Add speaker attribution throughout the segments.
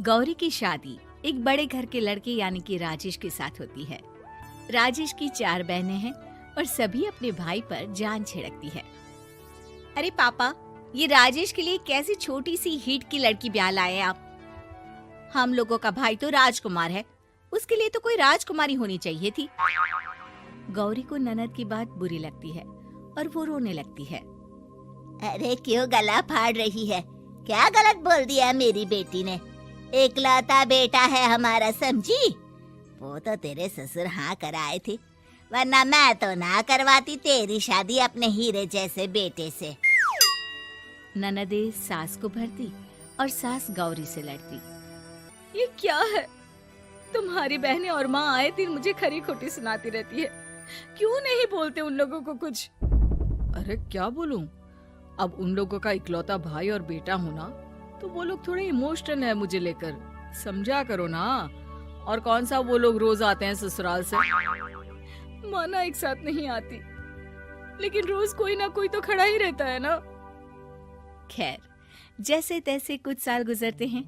Speaker 1: गौरी की शादी एक बड़े घर के लड़के यानी कि राजेश के साथ होती है। राजेश की 4 बहनें हैं और सभी अपने भाई पर जान छिड़कती है। अरे पापा, ये राजेश के लिए कैसी छोटी सी हिट की लड़की ब्याह लाए आप? हम लोगों का भाई तो राजकुमार है, उसके लिए तो कोई राजकुमारी होनी चाहिए थी। गौरी को ननद की बात बुरी लगती है और वो रोने लगती है।
Speaker 2: अरे क्यों गला फाड़ रही है? क्या गलत बोल दिया मेरी बेटी ने? इकलौता बेटा है हमारा, समझी? वो तो तेरे ससुर हाँ कराए थे, वरना मैं तो ना करवाती तेरी शादी अपने हीरे जैसे बेटे से।
Speaker 1: ननदे सास को भरती और सास गौरी से लड़ती। ये क्या है? तुम्हारी बहनें और माँ आए दिन मुझे खरी खोटी सुनाती रहती है। क्यों नहीं बोलते उन लोगों को कुछ?
Speaker 3: अरे क्या बोलूं? अब उन लोगों का इकलौता भाई और बेटा होना तो वो लोग थोड़े इमोशनल है मुझे लेकर, समझा करो ना। और कौन सा वो लोग रोज आते हैं ससुराल से?
Speaker 1: माना एक साथ नहीं आती, लेकिन रोज कोई ना कोई तो खड़ा ही रहता है ना। खैर, जैसे तैसे कुछ साल गुजरते हैं।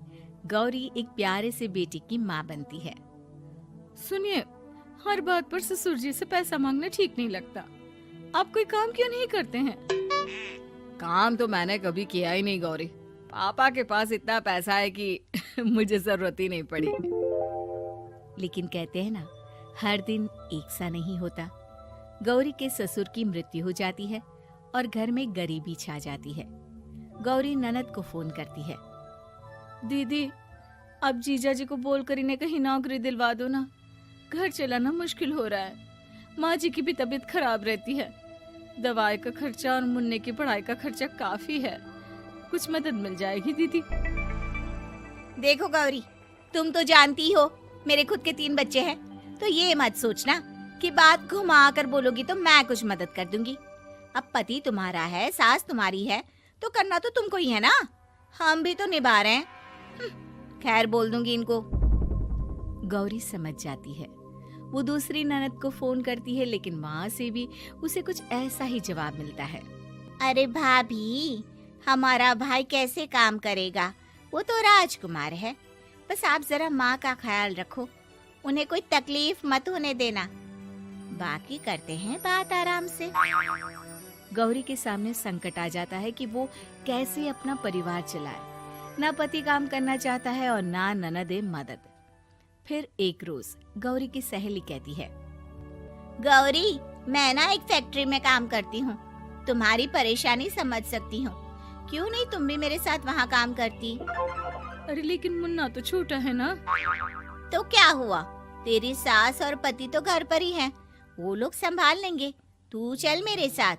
Speaker 1: गौरी एक प्यारे से बेटी की माँ बनती है।
Speaker 3: सुनिए, हर बात पर ससुर जी से पैसा मांगना ठीक नहीं लगता। आप कोई काम क्यों नहीं करते हैं? काम तो मैंने कभी किया ही नहीं गौरी। पापा के पास इतना पैसा है कि मुझे जरूरत ही नहीं पड़ी।
Speaker 1: लेकिन कहते हैं ना, हर दिन एक सा नहीं होता। गौरी के ससुर की मृत्यु हो जाती है और घर में गरीबी छा जाती है। गौरी ननद को फोन करती है।
Speaker 3: दीदी, अब जीजा जी को बोलकर इन्हें कहीं नौकरी दिलवा दो ना। घर चलाना मुश्किल हो रहा है। माँ जी की भी तबीयत खराब रहती है। दवाई का खर्चा और मुन्ने की पढ़ाई का खर्चा काफी है। कुछ मदद मिल जाएगी दीदी।
Speaker 1: देखो गौरी, तुम तो जानती हो मेरे खुद के 3 बच्चे हैं, तो ये मत सोचना कि बात घुमा कर बोलोगी तो मैं कुछ मदद कर दूंगी। अब पति तुम्हारा है, सास तुम्हारी है, तो करना तो तुमको ही है ना। हम भी तो निभा रहे हैं। खैर, बोल दूंगी इनको। गौरी समझ जाती है। वो दूसरी ननद को फोन करती है, लेकिन वहाँ से भी उसे कुछ ऐसा ही जवाब मिलता है।
Speaker 2: अरे भाभी, हमारा भाई कैसे काम करेगा? वो तो राजकुमार है। बस आप जरा माँ का ख्याल रखो, उन्हें कोई तकलीफ मत होने देना। बाकी करते हैं बात आराम से।
Speaker 1: गौरी के सामने संकट आ जाता है कि वो कैसे अपना परिवार चलाए। ना पति काम करना चाहता है और ना ननदे मदद। फिर एक रोज गौरी की सहेली कहती है,
Speaker 2: गौरी, मैं ना एक फैक्ट्री में काम करती हूँ, तुम्हारी परेशानी समझ सकती हूँ। क्यों नहीं तुम भी मेरे साथ वहाँ काम करती?
Speaker 3: अरे लेकिन मुन्ना तो छोटा है ना।
Speaker 2: तो क्या हुआ? तेरी सास और पति तो घर पर ही हैं, वो लोग संभाल लेंगे। तू चल मेरे साथ।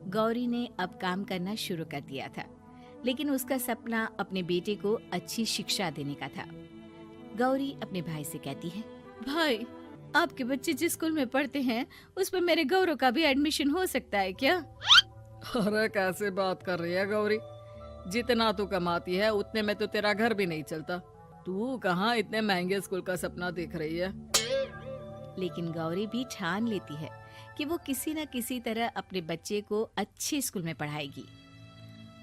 Speaker 1: गौरी ने अब काम करना शुरू कर दिया था, लेकिन उसका सपना अपने बेटे को अच्छी शिक्षा देने का था। गौरी अपने भाई से कहती है,
Speaker 3: भाई, आपके बच्चे जिस स्कूल में पढ़ते हैं उस पर मेरे गौरव का भी एडमिशन हो सकता है क्या? अरे कैसे बात कर रही है गौरी? जितना तू कमाती है उतने में तो तेरा घर भी नहीं चलता। तू कहाँ इतने महंगे स्कूल का सपना देख रही है?
Speaker 1: लेकिन गौरी भी ठान लेती है कि वो किसी न किसी तरह अपने बच्चे को अच्छे स्कूल में पढ़ाएगी।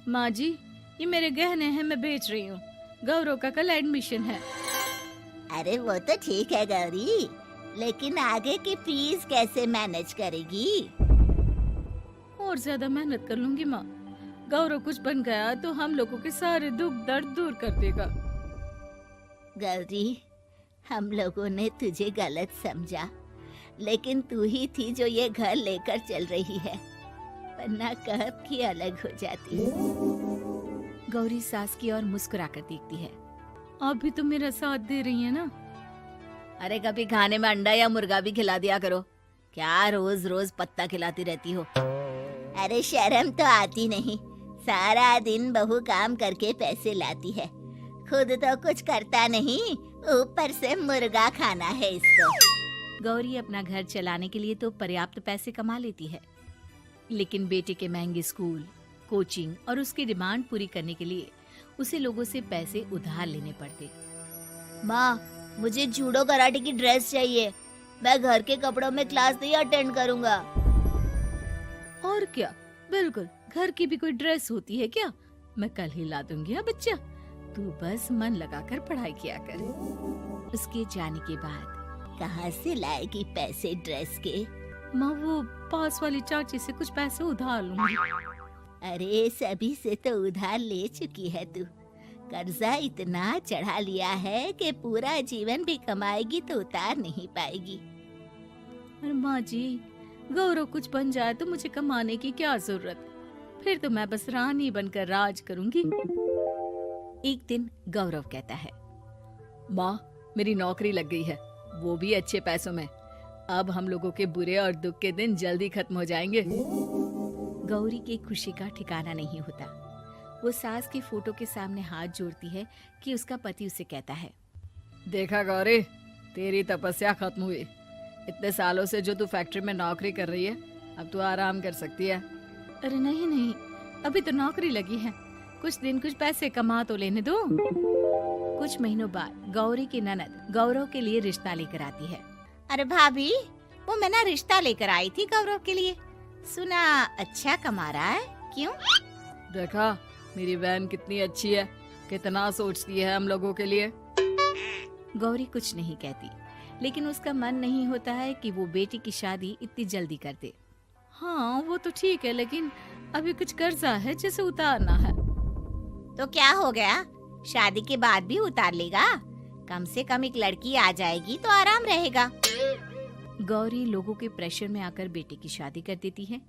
Speaker 3: माँ जी, ये मेरे गहने हैं, मैं बेच रही हूँ। गौरव का कल एडमिशन है।
Speaker 2: अरे वो तो ठीक है गौरी, लेकिन आगे की फीस कैसे मैनेज करेगी?
Speaker 3: और ज्यादा मेहनत कर लूंगी माँ। गौरव कुछ बन गया तो हम लोगों के सारे दुख दर्द दूर कर देगा।
Speaker 2: गौरी, हम लोगं ने तुझे गलत समझा, लेकिन तू ही थी जो ये घर लेकर चल रही है, वरना कब की अलग हो जाती।
Speaker 1: गौरी सास की ओर मुस्कुराकर देखती है।
Speaker 3: आप भी तो मेरा साथ दे रही है ना।
Speaker 1: अरे कभी खाने में अंडा या मुर्गा भी खिला दिया करो। क्या रोज रोज पत्ता खिलाती रहती हो?
Speaker 2: अरे शर्म तो आती नहीं? सारा दिन बहू काम करके पैसे लाती है, खुद तो कुछ करता नहीं, ऊपर से मुर्गा खाना है इसको।
Speaker 1: गौरी अपना घर चलाने के लिए तो पर्याप्त पैसे कमा लेती है, लेकिन बेटे के महंगे स्कूल, कोचिंग और उसकी डिमांड पूरी करने के लिए उसे लोगों से पैसे उधार लेने पड़ते।
Speaker 2: माँ, मुझे जूडो कराटे की ड्रेस चाहिए। मैं घर के कपड़ों में क्लास नहीं अटेंड करूँगा।
Speaker 3: और क्या, बिल्कुल, घर की भी कोई ड्रेस होती है क्या? मैं कल ही ला दूंगी। हाँ बच्चा, तू बस मन लगाकर पढ़ाई किया कर।
Speaker 1: उसके जाने के बाद
Speaker 2: कहाँ से लाएगी पैसे ड्रेस के?
Speaker 3: माँ वो पास वाली चाची से कुछ पैसे उधार लूंगी।
Speaker 2: अरे सभी से तो उधार ले चुकी है तू। कर्जा इतना चढ़ा लिया है कि पूरा जीवन भी कमाएगी तो उतार नहीं पाएगी।
Speaker 3: अरे माँ जी, गौरव कुछ बन जाए तो मुझे कमाने की क्या जरूरत, फिर तो मैं बस रानी बनकर राज करूंगी।
Speaker 1: एक दिन गौरव कहता है,
Speaker 3: माँ मेरी नौकरी लग गई है, वो भी अच्छे पैसों में। अब हम लोगों के बुरे और दुख के दिन जल्दी खत्म हो जाएंगे।
Speaker 1: गौरी की खुशी का ठिकाना नहीं होता। वो सास की फोटो के सामने हाथ जोड़ती है कि उसका पति उसे कहता है,
Speaker 3: देखा गौरी, तेरी तपस्या खत्म हुई। इतने सालों से जो तू फैक्ट्री में नौकरी कर रही है, अब तू आराम कर सकती है। अरे नहीं नहीं, अभी तो नौकरी लगी है, कुछ दिन कुछ पैसे कमा तो लेने दो।
Speaker 1: कुछ महीनों बाद गौरी की ननद गौरव के लिए रिश्ता लेकर आती है।
Speaker 2: अरे भाभी, वो मैं ना रिश्ता लेकर आई थी गौरव के लिए। सुना अच्छा कमा रहा है, क्यों?
Speaker 3: देखा मेरी बहन कितनी अच्छी है, कितना सोचती है हम लोगों के लिए।
Speaker 1: गौरी कुछ नहीं कहती, लेकिन उसका मन नहीं होता है कि वो बेटी की शादी इतनी जल्दी कर दे।
Speaker 3: हाँ वो तो ठीक है, लेकिन अभी कुछ कर्जा है जिसे उतारना है।
Speaker 2: तो क्या हो गया, शादी के बाद भी उतार लेगा। कम से कम एक लड़की आ जाएगी तो आराम रहेगा।
Speaker 1: गौरी लोगों के प्रेशर में आकर बेटे की शादी कर देती है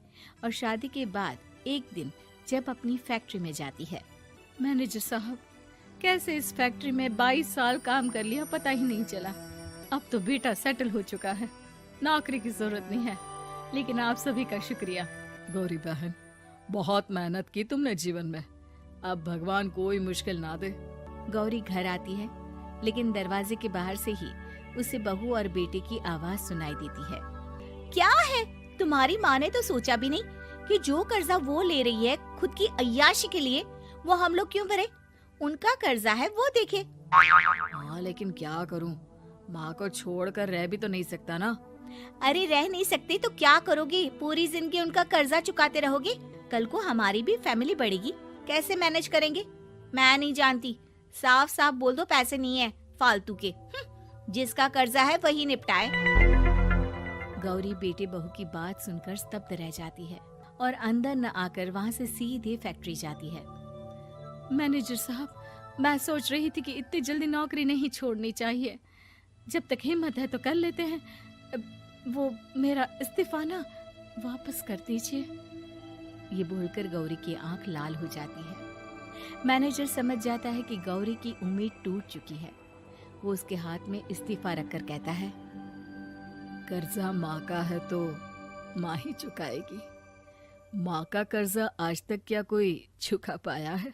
Speaker 1: और शादी के बाद एक दिन जब अपनी फैक्ट्री में जाती है।
Speaker 3: मैनेजर साहब, कैसे इस फैक्ट्री में 22 साल काम कर लिया पता ही नहीं चला। अब तो बेटा सेटल हो चुका है, नौकरी की जरूरत नहीं है। लेकिन आप सभी का शुक्रिया। गौरी बहन, बहुत मेहनत की तुमने जीवन में, अब भगवान कोई मुश्किल ना दे।
Speaker 1: गौरी घर आती है, लेकिन दरवाजे के बाहर से ही उसे बहू और बेटे की आवाज सुनाई देती है।
Speaker 2: क्या है, तुम्हारी माँ ने तो सोचा भी नहीं कि जो कर्जा वो ले रही है खुद की अय्याशी के लिए, वो हम लोग क्यों भरे? उनका कर्जा है वो देखे।
Speaker 3: हाँ लेकिन क्या करूं, माँ को छोड़कर रह भी तो नहीं सकता ना।
Speaker 2: अरे रह नहीं सकते तो क्या करोगी? पूरी जिंदगी उनका कर्जा चुकाते रहोगे? कल को हमारी भी फैमिली बढ़ेगी, कैसे मैनेज करेंगे? मैं नहीं जानती, साफ साफ बोल दो पैसे नहीं है फालतू के। जिसका कर्जा है वही निपटाए।
Speaker 1: गौरी बेटे बहू की बात सुनकर स्तब्ध रह जाती है और अंदर न आकर वहाँ से सीधे फैक्ट्री जाती है।
Speaker 3: मैनेजर साहब, मैं सोच रही थी कि इतनी जल्दी नौकरी नहीं छोड़नी चाहिए, जब तक हिम्मत है तो कर लेते हैं। वो मेरा इस्तीफा ना वापस कर दीजिए।
Speaker 1: ये बोलकर गौरी की आंख लाल हो जाती है। मैनेजर समझ जाता है कि गौरी की उम्मीद टूट चुकी है। वो उसके हाथ में इस्तीफा रखकर कहता है,
Speaker 3: कर्जा माँ का है तो माँ ही चुकाएगी। माँ का कर्जा आज तक क्या कोई चुका पाया है?